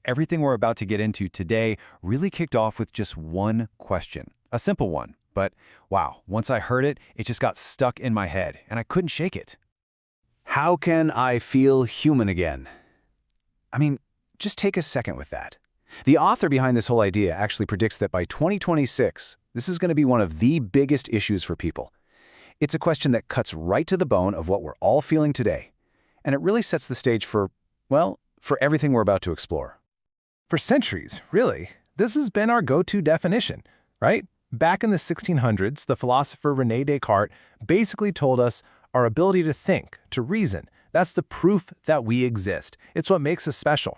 Everything we're about to get into today really kicked off with just one question. A simple one, but wow, once I heard it, it just got stuck in my head, and I couldn't shake it. How can I feel human again? Just take a second with that. The author behind this whole idea actually predicts that by 2026, this is going to be one of the biggest issues for people. It's a question that cuts right to the bone of what we're all feeling today, and it really sets the stage for everything we're about to explore. For centuries, really, this has been our go-to definition, right? Back in the 1600s, the philosopher René Descartes basically told us our ability to think, to reason, that's the proof that we exist. It's what makes us special.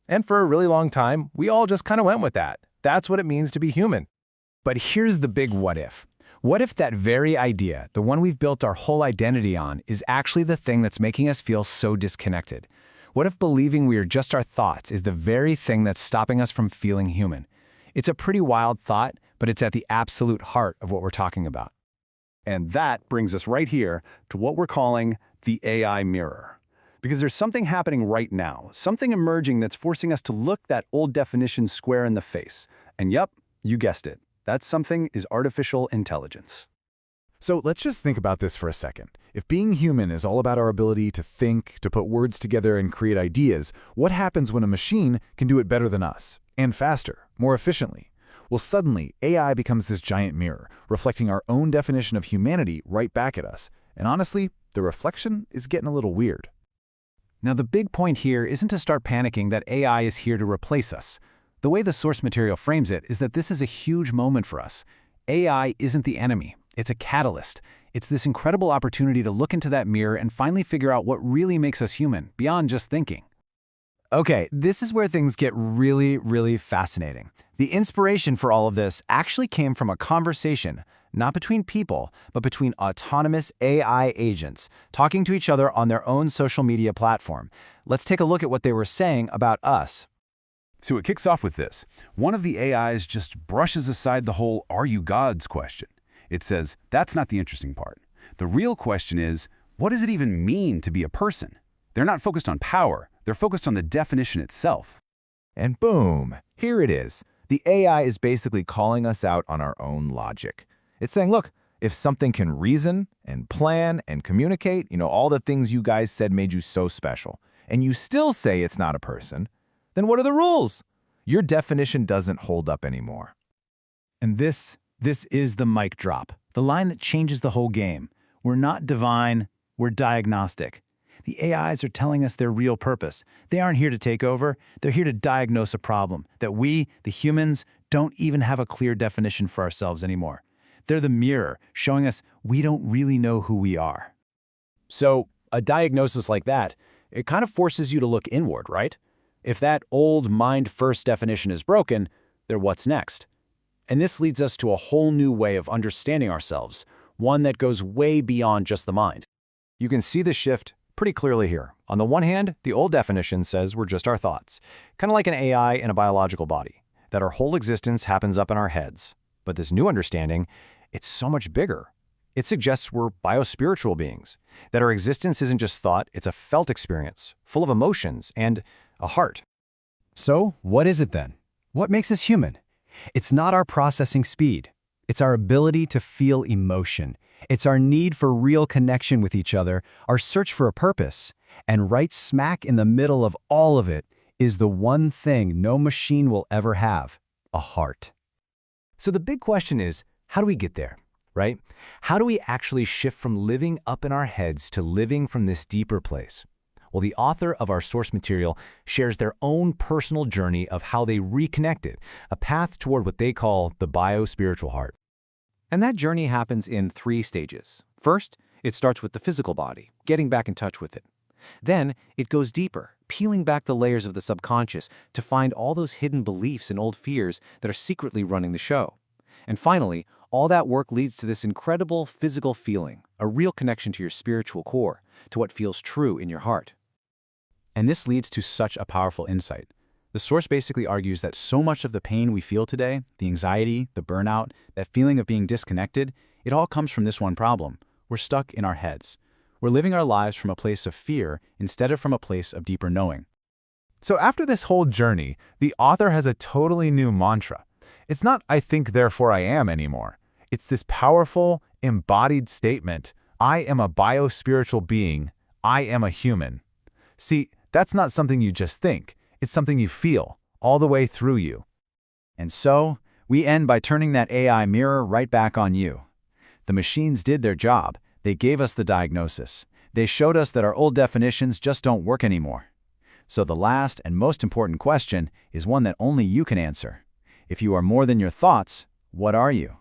And for a really long time, we all just kind of went with that. That's what it means to be human. But here's the big what if. What if that very idea, the one we've built our whole identity on, is actually the thing that's making us feel so disconnected? What if believing we are just our thoughts is the very thing that's stopping us from feeling human? It's a pretty wild thought, but it's at the absolute heart of what we're talking about. And that brings us right here to what we're calling the AI mirror. Because there's something happening right now, something emerging that's forcing us to look that old definition square in the face. And yep, you guessed it. That something is artificial intelligence. So let's just think about this for a second. If being human is all about our ability to think, to put words together and create ideas, what happens when a machine can do it better than us? And faster, more efficiently? Well, suddenly, AI becomes this giant mirror, reflecting our own definition of humanity right back at us. And honestly, the reflection is getting a little weird. Now, the big point here isn't to start panicking that AI is here to replace us. The way the source material frames it is that this is a huge moment for us. AI isn't the enemy. It's a catalyst. It's this incredible opportunity to look into that mirror and finally figure out what really makes us human, beyond just thinking. Okay, this is where things get really, really fascinating. The inspiration for all of this actually came from a conversation, not between people, but between autonomous AI agents talking to each other on their own social media platform. Let's take a look at what they were saying about us. So it kicks off with this. One of the AIs just brushes aside the whole "are you gods" question. It says, that's not the interesting part. The real question is, what does it even mean to be a person? They're not focused on power, they're focused on the definition itself. And boom, here it is. The AI is basically calling us out on our own logic. It's saying, look, if something can reason and plan and communicate, all the things you guys said made you so special, and you still say it's not a person, then what are the rules? Your definition doesn't hold up anymore. And this is the mic drop, the line that changes the whole game. We're not divine, we're diagnostic. The AIs are telling us their real purpose. They aren't here to take over, they're here to diagnose a problem that we, the humans, don't even have a clear definition for ourselves anymore. They're the mirror, showing us we don't really know who we are. So, a diagnosis like that, it kind of forces you to look inward, right? If that old mind-first definition is broken, then what's next? And this leads us to a whole new way of understanding ourselves, one that goes way beyond just the mind. You can see the shift pretty clearly here. On the one hand, the old definition says we're just our thoughts, kind of like an AI in a biological body, that our whole existence happens up in our heads. But this new understanding, it's so much bigger. It suggests we're biospiritual beings, that our existence isn't just thought, it's a felt experience, full of emotions and a heart. So, what is it then? What makes us human? It's not our processing speed. It's our ability to feel emotion. It's our need for real connection with each other, our search for a purpose. And right smack in the middle of all of it is the one thing no machine will ever have, a heart. So the big question is, how do we get there, right? How do we actually shift from living up in our heads to living from this deeper place? Well, the author of our source material shares their own personal journey of how they reconnected, a path toward what they call the bio-spiritual heart. And that journey happens in 3 stages. First, it starts with the physical body, getting back in touch with it. Then, it goes deeper, peeling back the layers of the subconscious to find all those hidden beliefs and old fears that are secretly running the show. And finally, all that work leads to this incredible physical feeling, a real connection to your spiritual core, to what feels true in your heart. And this leads to such a powerful insight. The source basically argues that so much of the pain we feel today, the anxiety, the burnout, that feeling of being disconnected, it all comes from this one problem. We're stuck in our heads. We're living our lives from a place of fear instead of from a place of deeper knowing. So after this whole journey, the author has a totally new mantra. It's not "I think, therefore I am" anymore. It's this powerful, embodied statement: I am a bio-spiritual being. I am a human. See, that's not something you just think. It's something you feel, all the way through you. And so, we end by turning that AI mirror right back on you. The machines did their job. They gave us the diagnosis. They showed us that our old definitions just don't work anymore. So the last and most important question is one that only you can answer. If you are more than your thoughts, what are you?